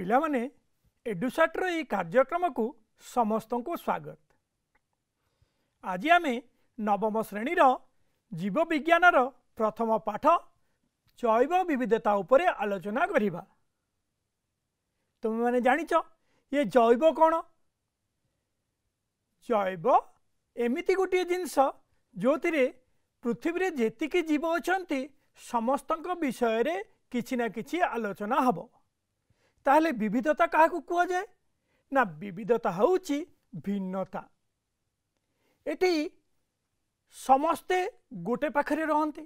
पिला माने एडुसाटर ये कार्यक्रम को समस्त को स्वागत। आज आम नवम श्रेणी जीव विज्ञान प्रथम पाठ जैव विविधता उपरे आलोचना करिबा। तुम मैंने जानिच ये जैव कौन? जैव एमिति गोटे जिनस जो पृथ्वी रे जेतिकी जीव अछंती समस्त विषय रे किछि ना किछि आलोचना हबो। ताहले विविधता क्या कुआ जाए ना? विविधता होउची भिन्नता। एटी समस्ते गोटे पाखरे रहंती।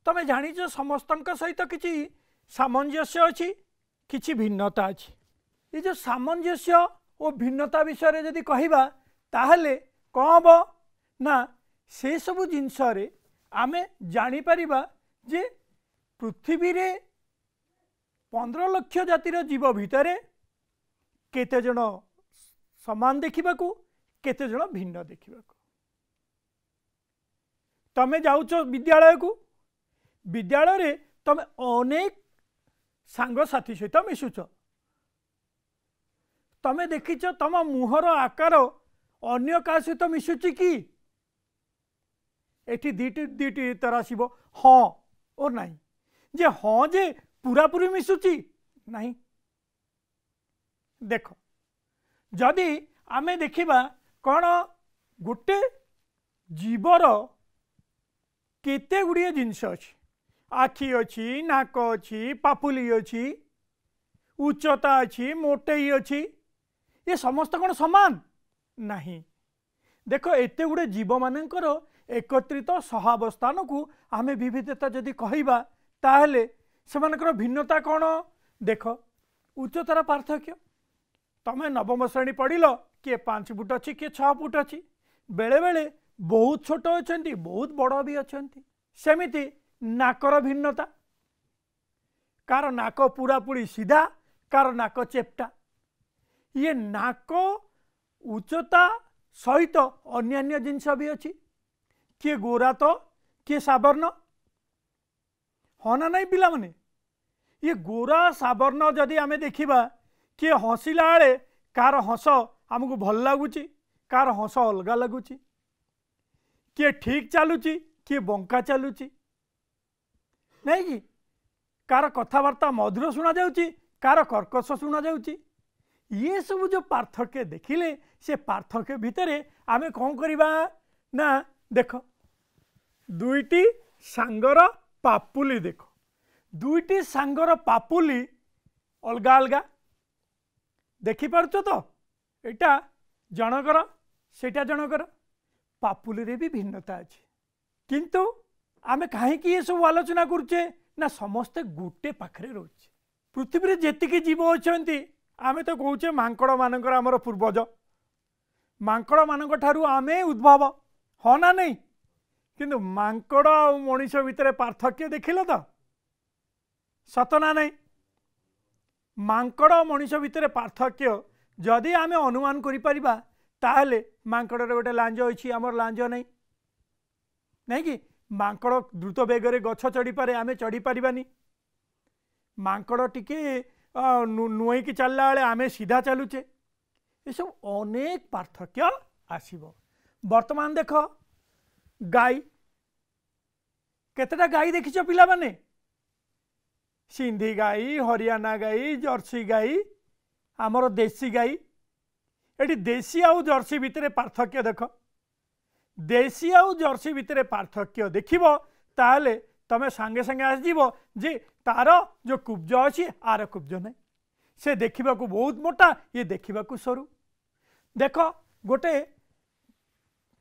तमे जानिच समस्तक सहित किछि सामंजस्य अछि, किछि भिन्नता अछि। ये जो सामंजस्य और भिन्नता विषय जदि कहिबा ताहले कौन हबो ना से सबु जिनस रे आमे जानि परिबा जे पृथ्वी रे 15 लाख जातिर जीव भितर केते जण समान देखा केते जण भिन्न देखा। तमे जाउछ विद्यालय को, विद्यालय रे तमे अनेक सांग साथी सहित मिशुच। तमे देखिछ तम मुहर आकार अन्य का सहित मिशुची कि? एठी दीटी तरह आसीबो हाँ और नहीं। जे हाँ जे पूरा पूरी मिशुची नहीं। देख जदि आमे देखिबा कौन गोटे जीवर केते गुड़िए जिनस अच्छी। आखि अच्छी, नाक अच्छी, पापुली अच्छी, उच्चता अच्छी, मोटेई अच्छी। ये समस्त कौन समान नहीं। देख एते गुड़े जीव मानकर एकत्रित सहावस्थान को आमे विविधता जदि कहिबा ताहले सेमानकर भिन्नता कौन? देख उच्चतार पार्थक्य। तमें नवम श्रेणी पढ़िल किए 5 फुट अच्छी किए 6 फुट अच्छी। बेले बेले बहुत छोट अच्छा बहुत बड़ भी अच्छा। सेमिति नाकर भिन्नता। कार नाक पूरा पूरी सीधा, कार नाक चेप्टा। ये नाक उच्चता सहित अन्यान्य जिनस भी अच्छी। किए गोरा तो किए सावर्ण। हाँ ना नहीं पिला माने? ये गोरा सावर्ण जदि आमे देखिबा किए हसिला बेले कार हस आमको भल लगुच, कार हस अलग लगुच। किए ठीक चलुची, किए बंका चलुची नहीं कि? कार कथबार्ता मधुर शुणा जाउची, कार कर्कश शुणा जाउची। ये सब जो पार्थक्य देखिले से पार्थक्य भितरे आमे कौन करिबा ना? देख दुईटी सांगर पापुली। देख दुईटी सांगर पापुली अलग अलग देखि पारछ तो? एटा जनकर सेटा जनकर पापुली रे भी भिन्नता अछि। किंतु आमे काहे कि ये सब आलोचना करूचे ना? समस्ते गोटे पाखरे रोचे। पृथ्वी रे जेतिकी जीव अछंती आमे तो कहूचे मांकड़ मानकर आमर पूर्वज। मांकड़ मानक ठारू आमे उद्भव। हाँ ना नहीं? किंतु मांकड़ और मनीष भितर पार्थक्य देखिल तो? सत ना नहीं? मांकड़ और मनीष भितर पार्थक्य जदि आमे अनुमान करि परिबा ताहले मांकड़ रे गोटे लांज अछि, आमर लांज नहीं। नहीं कि मांकड़ द्रुत बेगरे गछ चढ़ी पारे, आमे चढ़ी पारिबानी। मांकड़ टिके नुई की चलला बेले आमे सीधा चलुचे। ये सब अनेक पार्थक्य आसीबो। वर्तमान देख गाई, केतेटा गाई देखिछ पिला माने? सिंधी गाई, हरियाणा गाई, जर्सी गाई, आमर देसी गाई। एटी देसी आउ जर्सी भितर पार्थक्य देख। देसी आउ जर्सी भितर पार्थक्य देखिबो ताहले तमे संगे संगे आसीबो जे तार जो कुब्ज अछि आर कुब्ज नहीं। से देखिबा को बहुत मोटा, ये देखिबा को सरू। देख गोटे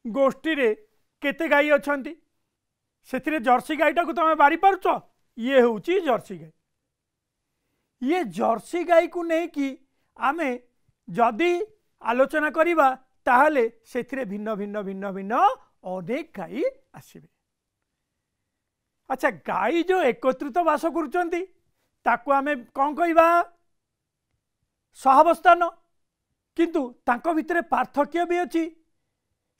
गोष्ठी रे केते गाई अछंती, सेथिरे जर्सी गाईटा को तमे बारी पारुछ? ये होउची जर्सी गाई। ये जर्सी गाई को नहीं कि आमे जदि आलोचना करिबा ताहले सेथिरे भिन्न भिन्न भिन्न भिन्न अनेक गाई आसीबे। अच्छा गाई जो एकत्रित वास करुचंती ताको आमे कौन कहिबा? सहावस्थान। किंतु तांको भितरे पार्थक्य भी अछि।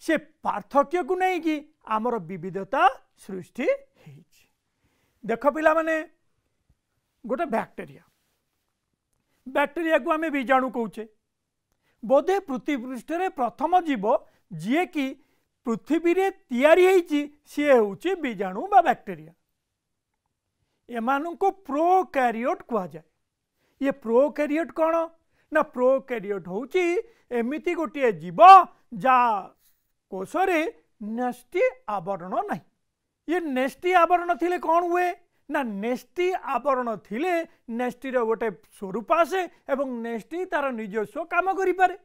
से पार्थक्य को नहीं कि आमर विविधता सृष्टि देख पिला माने गोटे बैक्टेरिया बैक्टेरिया को आम बीजाणु कौचे बोधे पृथ्वी पृष्ठ रे प्रथम जीव जी कि पृथ्वी रे तैयारी होईची सी होची बीजाणु बा बैक्टेरिया एमानंको प्रोकैरियोट कहा जाए। ये प्रोकैरियोट कौन ना प्रोकैरियोट होची एमिति गोटे जीव जा कोशरे नेस्टी आवरण नहीं। ये नेस्टी आवरण थिले कौन हुए ना नेस्टी आवरण थिले नेस्टी रो गोटे स्वरूप आसे एवं नेस्टी तार निजस्व काम करि पारे।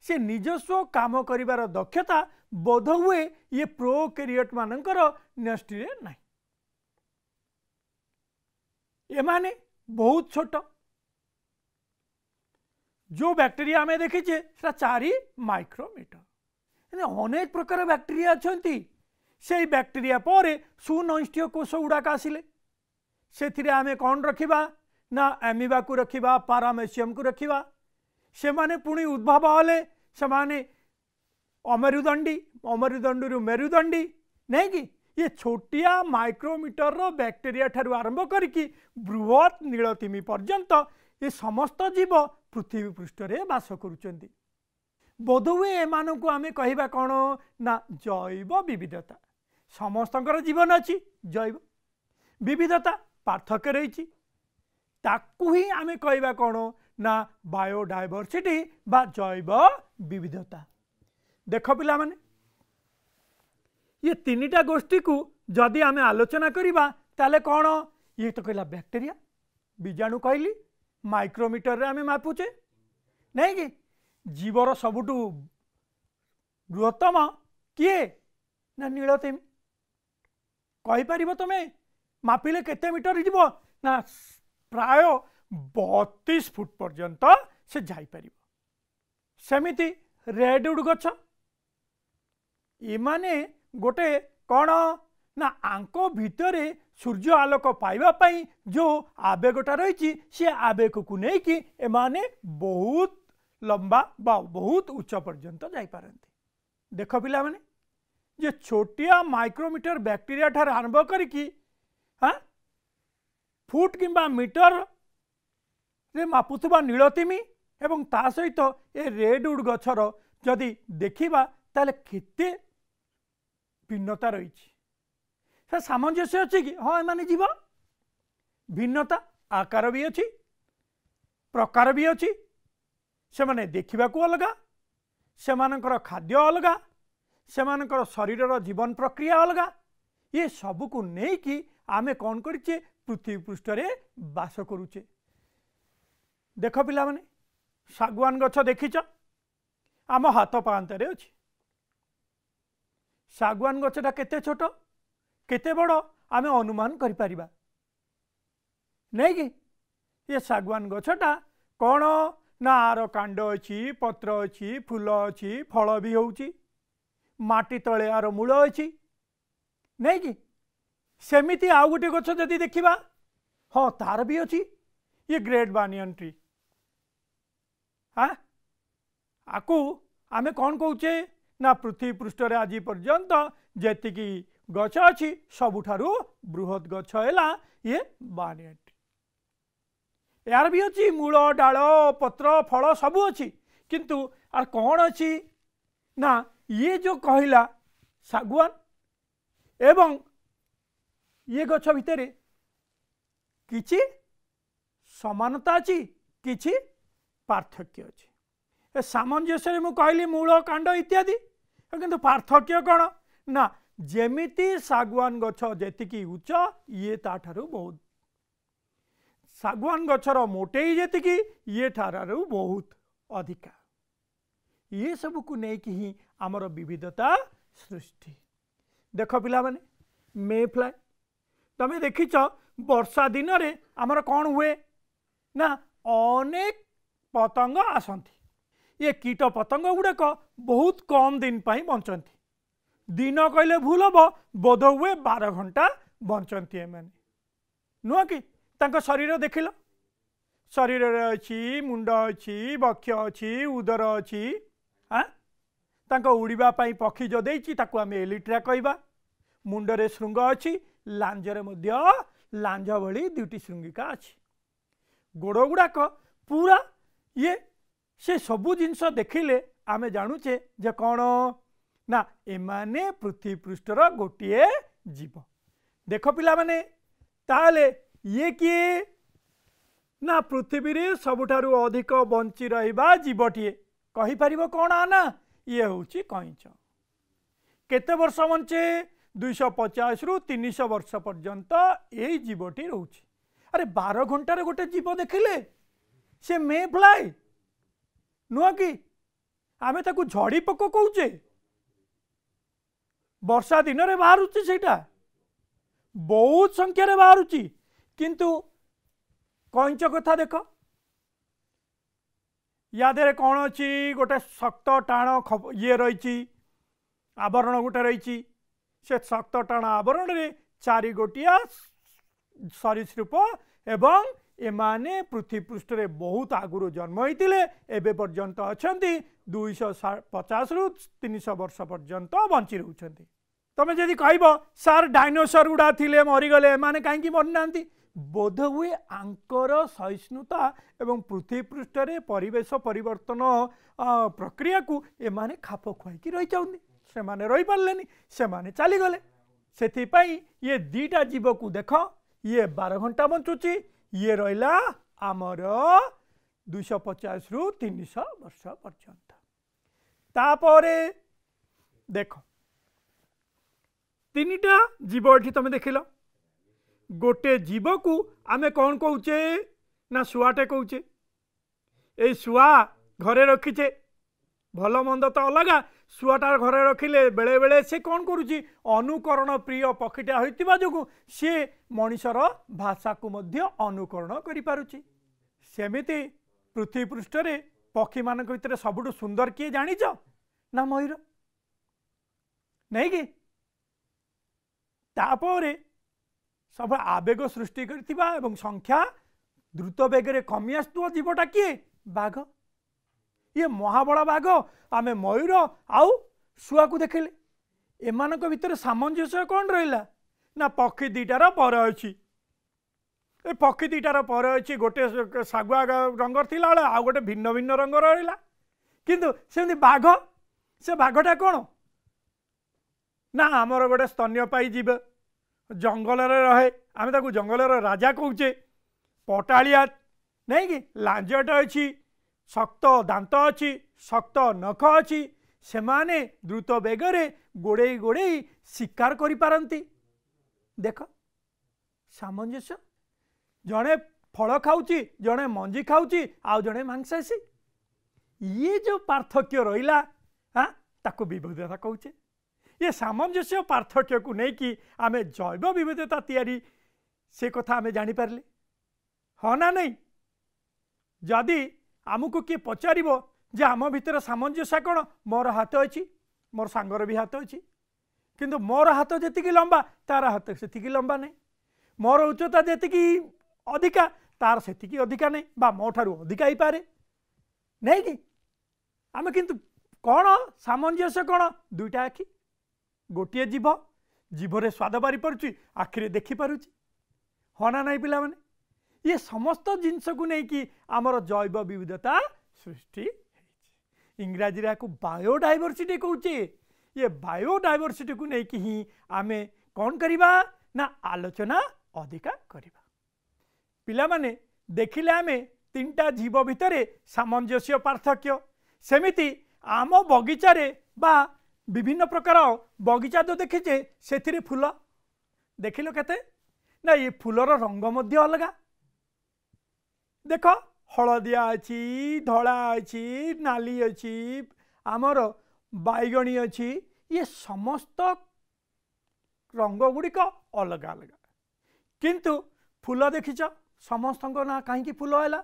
से निजस्व काम करिवार दक्षता बोध हुए ये प्रोकैरियोट मानकर नेस्टी रे नहीं। एमाने बहुत छोट जो बैक्टेरिया आमे देखीचे सेटा 4 माइक्रोमीटर अनेक प्रकार बैक्टेरिया अच्छी से बैक्टेरिया पर सुनैष्ठ्य कोष गुड़ाक आसिले से आमे कौन रखिबा ना एमिबा को रखिबा पारामेसियम को रखिबा से माने पुणी उद्भव हेले से माने अमेरुदंडी अमेरुदंडी रु मेरुदंडी नहीं कि ये छोटिया माइक्रोमीटर रो बैक्टेरिया ठारू आरंभ करके बृहत नीलतिमी पर्यंत ये समस्त जीव पृथ्वी पृष्ठ रे वास करुचंती। बोधहुए एमान को आमे कहिबा कौन ना जैव विविधता समस्तंकर जीवन अच्छी जैव विविधता पार्थक्य रही ताकू ही आमे कहिबा कौन ना बायोडायवर्सिटी बा जैव विविधता। देख पिला माने ये 3टा गोष्ठी को जदि आमे आलोचना करिबा ताले कौन ये तो कहला बैक्टेरिया बीजाणु कहली माइक्रोमीटर रे आमे मापुचे नहीं कि जीवर सबुठू बृहत्तम किए ना नीलतिमी कहीपर तुम्हें मापिले केते मीटर जीव ना प्राय 32 फुट पर्यंत से जापर। सेमिति रेडवुड गछ इमाने गोटे कौन ना आंको भितर सूर्य आलोक पाइबापी जो आवेगटा रही सी आवेग को लेकिन एमाने बहुत लंबा बा बहुत उच्च पर्यंत जापारती। देख पिला माने जे छोटिया माइक्रोमीटर बैक्टेरिया ठार आरंभ करिकी हाँ फुट किंबा मीटर रे मापुथुबा नीलतिमी एवं ता सहित ए रेडवुड गछर जदि देखिबा ताले केते भिन्नता रही से सामंजस्य अच्छी कि हाँ एमाने जीव भिन्नता आकार भी अच्छी प्रकार भी अच्छी से माने देखा अलग से खाद्य अलग से शरीर जीवन प्रक्रिया अलग ये सब को नहीं कि आमे कौन करिचे पृथ्वी पृष्ठ रे बास करुचे। देख पिला माने सागवान गछ देखिच आम हाथ पांतरे अच्छी सागवान गछटा केते छोट केते बड़ आमे अनुमान करि परिबा नहीं कि ये सागवान गछटा कौन ना आर कांड अच्छी पत्र अच्छी फूल अच्छी फल भी होउची माटी तले आर मूल अच्छी नहीं कि सेमिति आउ गोटे गछ जदि देखिबा हाँ तार भी अच्छी ये ग्रेट बानियन ट्री हाँ आकु आमे कौन कहूचे ना पृथ्वी पृष्ठ रे आज पर्यंत जेतिकी गछ अच्छी सबुठारु बृहत गछ हैला ये बानियन ट्री यार भी अच्छी मूल डाल पत्र फल सब अच्छी किंतु आर कौन अच्छी ना ये जो कहला सागवान एवं ये गछ भितर किछि समानता अच्छी किछि पार्थक्य अच्छी ए सामंजस्य मु कहली मूल कांड इत्यादि किंतु पार्थक्य कौन ना जेमिति सागवान गछ जेतिकी उच्च ये ताठारु बहुत सागवान गछर मोटेई जेतिकी ये ठारारु बहुत अधिका ये सब को लेकिन ही आमर विविधता सृष्टि। देख पिला माने मे फ्लाई तमें देखिच वर्षा दिन रे आमर कौन हुए ना अनेक पतंग आसंती ये कीट पतंग गुड़ाक बहुत कम दिन पाई बंचती दिन कहले भूल हम बोध हुए 12 घंटा बंचती एमाने नुह कि तांको शरीर देखिल शरीर अच्छी मुंड अच्छी बक्ष अच्छी उदर अच्छी हाँ तांको उड़ीबा पाई पक्षी जो देइछि ताकू आमे एलिट्रा कहबा मुंडरे श्रृंग अच्छी लांजरे मध्य लांज भली दुटी श्रृंगिका अच्छी गोड़ गुड़ाक पूरा ये से सबू जिनस देखिले आमे जानुचे जे कौन ना एमाने पृथ्वी पृष्ठर गोटे जीव। देख पिला माने ताले ये किए ना पृथ्वी रे सबुठारु अधिक बंची रहिबा जीवटीए कहि परिबो कौन आना ये होची कइंच। केते वर्ष बंचे 250 रु 300 वर्ष पर्यंत यही जीवटी रोची। अरे 12 घंटार गोटे जीव देखिले से मे फ्लाई नुह कि आमे ताकू झड़ी पोक कहूचे वर्षा दिन रे बाहरुची सेटा बहुत संख्या रे बाहरुची किंतु कइंच कथा देख यादे कौन अच्छी गोटे शक्त टाण ये रही आवरण गोटे रही से शक्त टाण आवरण रे 4 गोटिया सरीसृप एवं एमाने पृथ्वी पृष्ठ रे बहुत आगुरु जन्म होइतिले एबे पर्यंत अछंती 250 रु 300 वर्ष पर्यंत बंची रहउछंती। तमे जदि कहबो सर डायनोसर गुडा थिले मरिगले माने काहेकि मरनांती बोध हुए आंकर सहिष्णुता एवं पृथ्वी पृष्ठ रे परिवेश परिवर्तन प्रक्रिया को एमाने खाप खुआई रही जाउनी से माने रही पारलेनी से माने चली गले। सेथि पई ये दीटा जीव को देख ये 12 घंटा बंचुची ये रहिला आमर 250 रु 300 वर्ष पर्यंत। तापरे देख तीनिटा जीव एठी तमे देखिल गोटे जीव को आमे कौन कहूचे ना शुआटे कहूचे। ए शुआ घरे रखीचे भल मंद तो अलगा शुआटार घरे रखिले बेले बेले से कौन करुची अनुकरण प्रिय पक्षीटा होइतिबा जोगु से मनिषर भाषा को मध्य अनुकरण करि पारुची। सेमिति पृथ्वी पृष्ठ रे पक्षी मानक भितर सबुठु सुंदर किए जानिच ना मयूर नहीं कि तापरे सब आवेग सृष्टि करथिबा एवं संख्या द्रुत बेगरे कमी आसुवा जीवटा किए बाघ। ये महाबड़ा बाघ आमे मयूर आउ शुआ को देखिले एमानक भितर सामंजस्य कौन रहिला ना पक्षी दीटार पर अछि ए पक्षी दीटार पर अछि गोटे सागुआ रंगर थिला आ गोटे भिन्न भिन्न रंग रहिला किंतु सेमि बाघ से बाघटा कौन ना आमर गोटे स्तन्यपायी जीव जंगल रहे आमे ताकू जंगल राजा कहूचे पटालिया नहीं कि लांजट अच्छी शक्त दांत अच्छी शक्त नख अच्छी से माने द्रुत बेगरे गोड़े गोड़े शिकार करि पारंती। देख सामंजस्य जड़े फल खाऊची जड़े मंजी खाऊची आउ जड़े मांसासी ये जो पार्थक्य रहिला हाँ ताकू विविधता कहूचे। ये सामंजस्य पार्थक्य को नहीं कि आमे जैव विविधता तैयारी से कथा आमे जानी पारले हाँ ना नहीं। जदि आमको किए पचारिबो जे आम भितर सामंजस्य कौन मोर हाथ अच्छी मोर सांगर भी हाथ अच्छी किंतु मोर हाथ जी लंबा तार हाथ से लंबा नहीं मोर उच्चता जी अधिका तार से अधिका नहीं बा मो ठारू अधिका ही पारे नहीं कि आम किंतु कौन सामंजस्य कौन दुईटा आखि गोटे जीव जीवरे स्वाद बारी पारुची आखिरे देखी पारुची हाँ ना नहीं पिला माने ये समस्त जिनस को नहीं कि आमर जैव विविधता सृष्टि इंग्राजी रे को बायोडायवर्सिटी कहूचे। ये बायोडायवर्सिटी को नहीं कि ही आमे कौन करिबा ना आलोचना अधिका करिबा। पिला माने देखिले आमे तीनटा जीव भितरे सामंजस्य पार्थक्य सेमिति आम बगीचारे बा विभिन्न प्रकार बगीचा तो देखीचे से फूल देखिल केते ना ये फूलर रंग मध्य अलगा देख हलदिया अच्छी धला अच्छी नाली अच्छी आमर बैगणी अच्छी ये समस्त रंग गुड़िक अलग अलग किंतु फूल देखिच समस्त ना कहीं फूल है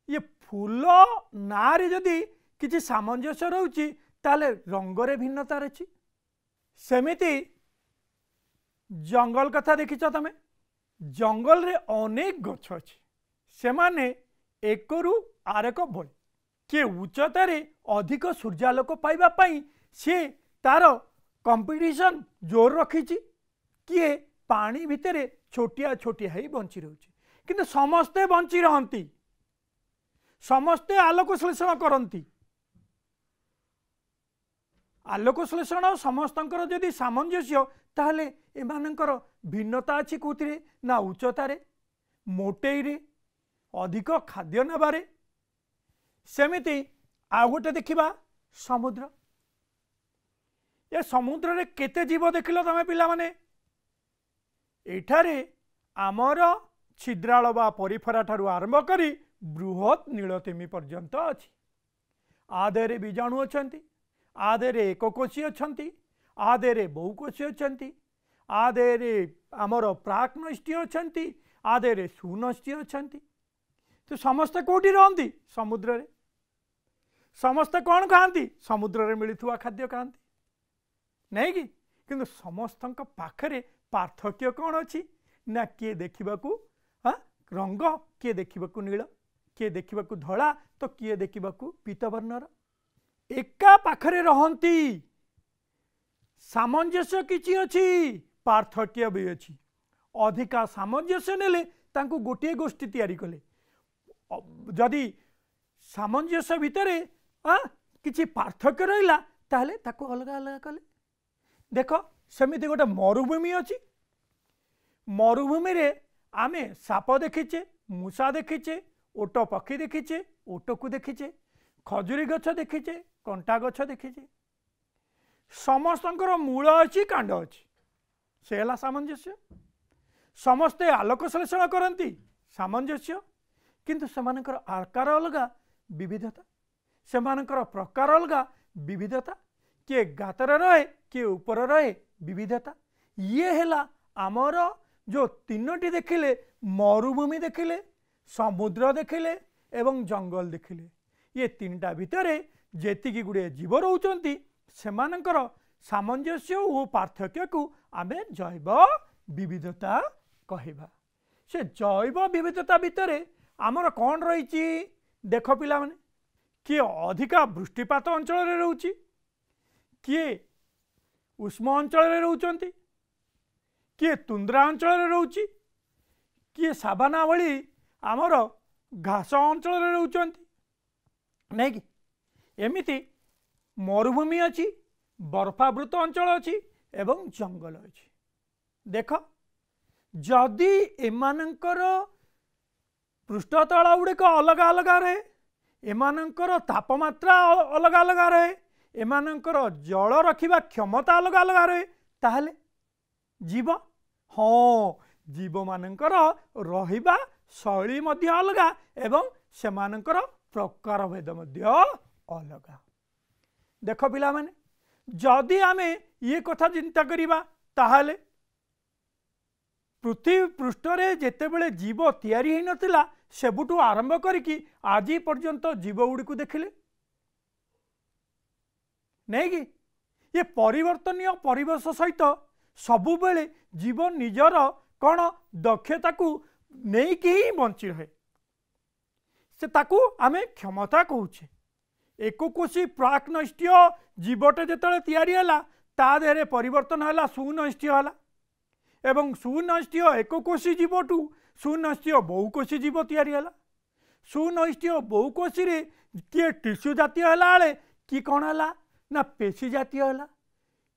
ये फूल ना रे जदि किसी सामंजस्य रोची ताले रंगरे भिन्नता रही। सेमिति जंगल कथा देखिच तमे जंगल रे अनेक गछ अच्छी से माने एकरु आरेक भल किए उच्चतार अधिक सूर्यालोक पाइबा पाई सी तार कंपटीशन जोर रखी किए पानी भितर छोटिया छोटिया ही बंची रही किंतु समस्ते बंची रहती समस्ते आलोक श्लेषण करती। आलोक श्लेषण समस्तंकर जदि सामंजस्य ताहले एमानंकर भिन्नता अछि कोथिरे ना उच्चतारे, मोटेइरे, अधिक खाद्य नेबारे। सेमिति आ गोटे देखिबा समुद्र। ये समुद्र रे केते जीव देखिल तमे पिला माने? एठारे आमर छिद्राल बा परिफरा ठारू आरंभ करी बृहत नीलतिमी पर्यंत अछि। आदेरे बीजाणु अछंती, आदेरे एककोशी अछंती, आदेरे बहुकोशी अछंती, आदेरे आमर प्राक नष्टि अछंती, आदेरे सुनष्टि अछंती। तो समस्त कोठी रहंती? समुद्र रे। समस्त कौन खाती? समुद्र रे मिलुवा खाद्य खाती नहीं कि? किंतु समस्तक पाखरे पार्थक्य कौन अच्छी ना किए देखा रंग, किए देखा नील, किए देखा धला, तो किए देखा पीतवर्णर। एका पाखरे रहंती, सामंजस्य किछि अछि, पार्थक्य भी अछि। अधिका सामंजस्य नेले तांको गोटे गोष्ठी तैयारी कले। जदि सामंजस्य भितरे किछि पार्थक्य रहिला ताहले ताको अलग अलग कले। देख सेमिति गोटे मरुभूमि अच्छी। मरुभूमि रे आमे साप देखीचे, मूषा देखीचे, ओट पक्षी देखीचे, ओट को देखीचे, खजुरी गछ देखीचे, कंटा गछ देखीचे। समस्तंकर मूल अच्छी, कांड अच्छी, से हला सामंजस्य। समस्ते आलोक श्लेषण करती, सामंजस्य। किंतु सेमानकर आकार अलगा, विविधता। सेमानकर प्रकार अलगा, विविधता। किए गातर रहे, किए ऊपर रहे, विविधता। ये हेला आमर जो तीनोटी देखिले, मरुभूमि देखिले, समुद्र देखिले एवं जंगल देखिले। ये तीनटा भितरे जेतिकी गुड़े जीव रहउचंती सेमानकर सामंजस्य और पार्थक्य को आमे जैव विविधता कहबा। से जैव विविधता भितरे आमर कौन रही? देख पिला माने, किए अधिका वृष्टिपात अंचल रे रहउची, किए उष्म अंचल रे रहउचंती, किए तुंद्रा अंचल रे रहउची, किए साबाना भली आमर घास अंचल रे रहउचंती नहीं कि? एमिति मरुभूमि अच्छी, बर्फावृत अंचल अच्छी एवं जंगल अच्छी। देख जदि एमानंकर पृष्ठतल गुड़िक अलग अलग रहे, एमानंकर तापमात्रा अलग अलग रहे, एमानंकर जल रखिबा क्षमता अलग अलग रहे, ताहले जीव, हाँ जीव मानंकर रहिबा शैली मध्य अलगा एवं सेमानंकर प्रकार भेद मध्य अलगा। देख पिला माने, जदि आमे ये कथा चिंता करिबा ताहले पृथ्वी पृष्ठ रे जेतेबेले जीव तैयारी ही नथिला सेबुटू आरंभ करिकी आज पर्यंत जीव गुड़ी को देखिले नहीं कि? ये परिवर्तनीय परिवेश सहित सबु बेले जीव निजर कौन दक्षता को नहीं कि ही बंची रहे, से ताकू आमे क्षमता कहूचे। एककोशी प्राक नष्टीय जीवटे जेतले तैयारी हला ता देहरे परिवर्तन हला सुनष्टीय हला एवं सुनष्टीय एककोशी जीवटू सुनष्टीय बहुकोशी जीव तैयारी हला। सुनष्टीय बहुकोशी रे किए टिश्यू जातीय हला आले कि कौन हला ना पेशी जातीय हला,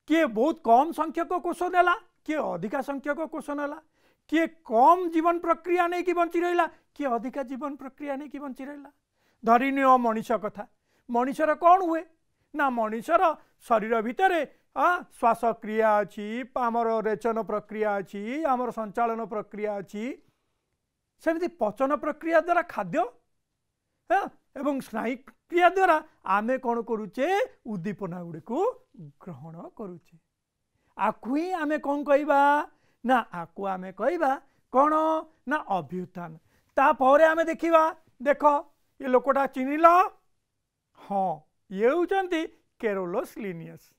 किए बहुत कम संख्यक कोष देला, किए अधिका संख्यक कोष नेला, किए कम जीवन प्रक्रिया नहीं कि बंची रहिला, किए अधिका जीवन प्रक्रिया नहीं कि बंची रहिला। धरिनी मनीष कथा, मनीषर कौन हुए ना मनीषर शरीर भितर श्वासक्रिया अच्छी, आमर रेचन प्रक्रिया अच्छी, आमर संचालन प्रक्रिया अच्छी, सेमती पचन प्रक्रिया द्वारा खाद्य एवं स्नायु क्रिया द्वारा आमे कौन करुचे उद्दीपना गुड़ी को ग्रहण करुचे। आकु ही आमे कौन कहबा ना आकु आमे कहबा कौन ना अभ्युत्थान। तापर आमे देखिबा, देख ये लोकटा चिन्हिल, हाँ ये होचंती कैरोलस लिनियस।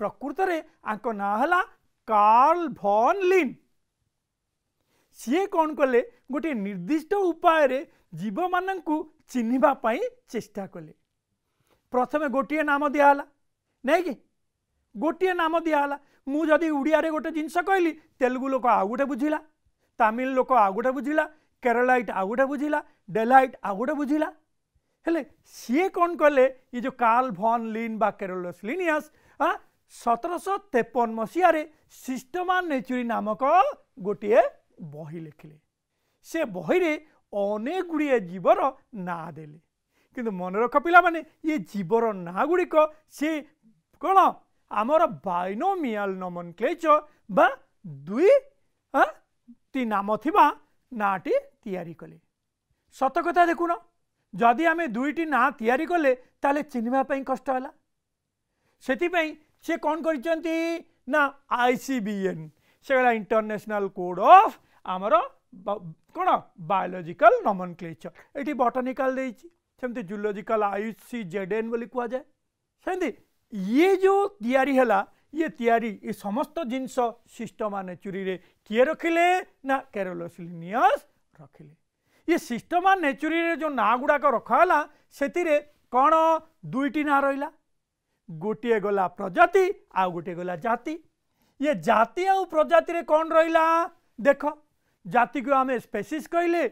प्रकृत रे आंको ना हला कार्ल भन लिन। सी कौन कले गोटे निर्दिष्ट उपाय रे जीव माननकु चिन्हिबा पाई चेष्टा कले। प्रथमे गोटे नाम दियाला नहीं कि? गोटे नाम दियाला। मु जदि उड़िया रे गोटे जिनस कहली तेलुगु लोक आ गोटे बुझिला, तमिल लोक आ गोटे बुझिला, केरलाइट आ गोटे बुझिला, डेलाइट आ गोटे बुझिला हेले सी कौन कले ये जो कार्ल भन लिन बा कैरोलस लिनियस 1753 मसीह सिस्टमा नेचुरी नामक गोटे बही लिखिले। से बही रे अनेक गुड़िए जीवर ना देले किंतु मन रख पिला माने ये जीवर ना गुड़िक सी कौन आमर बाइनोमियल नोमेनक्लेचर बा दुई टी नाम थिबा नाटी तैयारी कले। सत कथा देखुन जदि आमे दुईटी ना तैयारी कले ताले चिन्हवा पई कष्ट होला। सेतिपई से कौन करिसंती ना आईसीबीएन से इंटरनेशनल कोड ऑफ आमर कौन बायोलॉजिकल नोमेनक्लेचर एटी बॉटनिकल देइछि सेमते जूलॉजिकल आईसीजेडएन बोली कुआ जाए। सेमते ये जो तैयारी हला ये तैयारी ये समस्त जिनस सिस्टमा नेचुरी रे किए रखिले ना कैरोलस लिनियस रखिले। ये सिस्टमा नेचुरी रे जो ना गुड़ाक रखाला सेतिरे कौन दुईटी ना रहिला गोटे गला प्रजाति आ गोटे गला जाति। ये जाति आ प्रजाति रे कौन रहिला देख जाति को आमे स्पेसीज कहले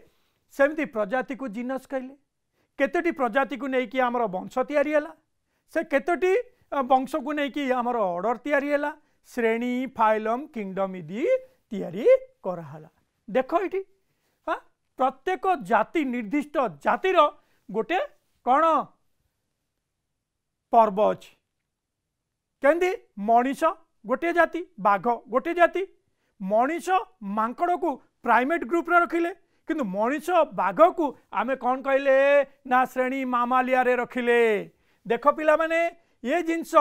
सेमती प्रजाति को जीनस कहले। केतोटी प्रजाति को नहीं कि आमर वंश तैयारी हला से केतोटी वंश को नहीं कि आमर ऑर्डर तैयारी हला श्रेणी फाइलम किंगडम इदी तैयारी कराला। देख ये प्रत्येक जाति निर्दिष्ट जातिर गोटे कौन पर्व अच्छी केंदी मनीष गोटे जाति बाघ गोटे जाति मनीष मांकड़ को प्राइमेट ग्रुप रे रखिले किंतु मनीष बाघ को आमे कौन कहले ना श्रेणी मामालिया रे रखिले। देख पिला माने ये जिनस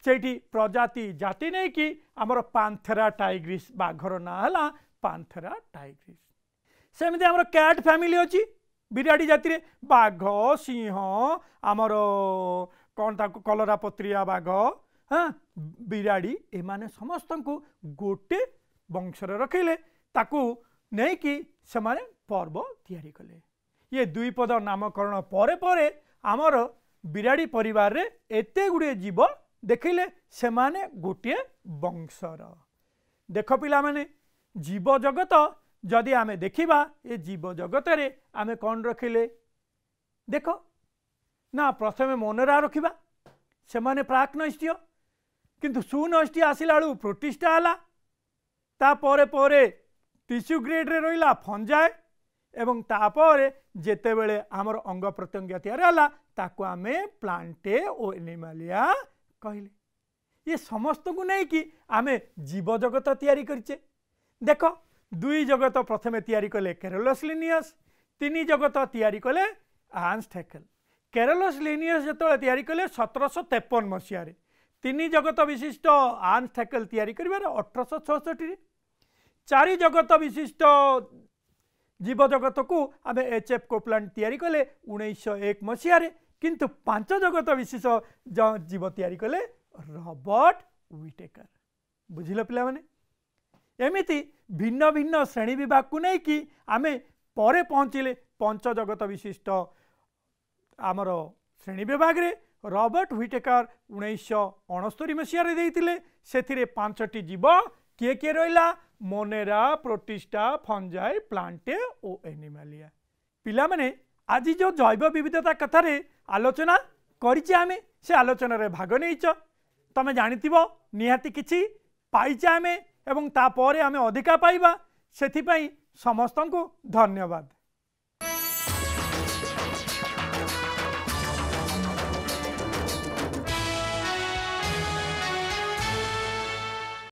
सेठी प्रजाति जाति नहीं कि आमर पांथेरा टाइग्रिस बाघर ना हला पांथेरा टाइग्रिस। सेमती आमर कैट फैमिली अच्छी बिराड़ी जाति रे बाघ सिंह आमर कौन ताको कलरा पत्रिया बाघ हाँ बिराड़ी एमाने समस्त को गोटे वंशर रखिले ताकू नहीं कि सेमाने पर्व तैयारी कले। ये दुई पद नामकरण परे परे आमर बिराड़ी परिवार रे एते गुड़े जीव देखिले सेमाने गोटे वंशर। देख पिला माने जीव जगत जदि आमे देखिबा ये जीव जगत रे आमे कौन रखिले देख ना प्रथमे मोनेरा रखिबा सेमाने प्राक नष्टीय किंतु सुनष्टी आसिला बेलू प्रोटिस्टा हला तापरे परे टिश्यू ग्रेड रे रहिला फंजाए एवं तापरे जेतेबेले आमर अंग प्रत्यंग तैयार हला ताको आमे प्लांटे ओ एनिमालिया कहले। ये समस्त को नहीं कि आमे जीव जगत तैयारी करछे। देख दुई जगत प्रथमे तैयारी कले कैरोलस लिनियस तीन जगत तैयारी कले हांस हैकेल। कैरोलस लिनियस जेतबेले तैयारी कले 1753 मसीह रे तीन जगत विशिष्ट हांस हैकेल तैयारी करिबार 1866 रे चारि जगत विशिष्ट जीव जगत को आम एच.एफ. कोपलैंड तैयारी कले 1901 मसीह किंतु 5 जगत विशिष्ट जीव तैयारी कले रॉबर्ट व्हिटेकर। बुझिल पिला माने एमिति भिन्न भिन्न श्रेणी विभाग को नहीं कि आमे परे पहुँचले 5 जगत विशिष्ट आमर श्रेणी विभाग रे रॉबर्ट व्हिटेकर 1969 मसीह देइतिले। सेथिरे 5टी जीव किए किए रहिला मोनेरा प्रोटिस्टा फंजाई प्लांटे ओ एनिमालिया। पिला माने आज जो जैव विविधता कथा रे आलोचना करिचे आमे से आलोचना रे भाग नहींच तमे जानिथिबो निहाती किछि पाइचे आमे एवं तापरे आमे अधिका पाइबा सेथिपई समस्तंकु धन्यवाद।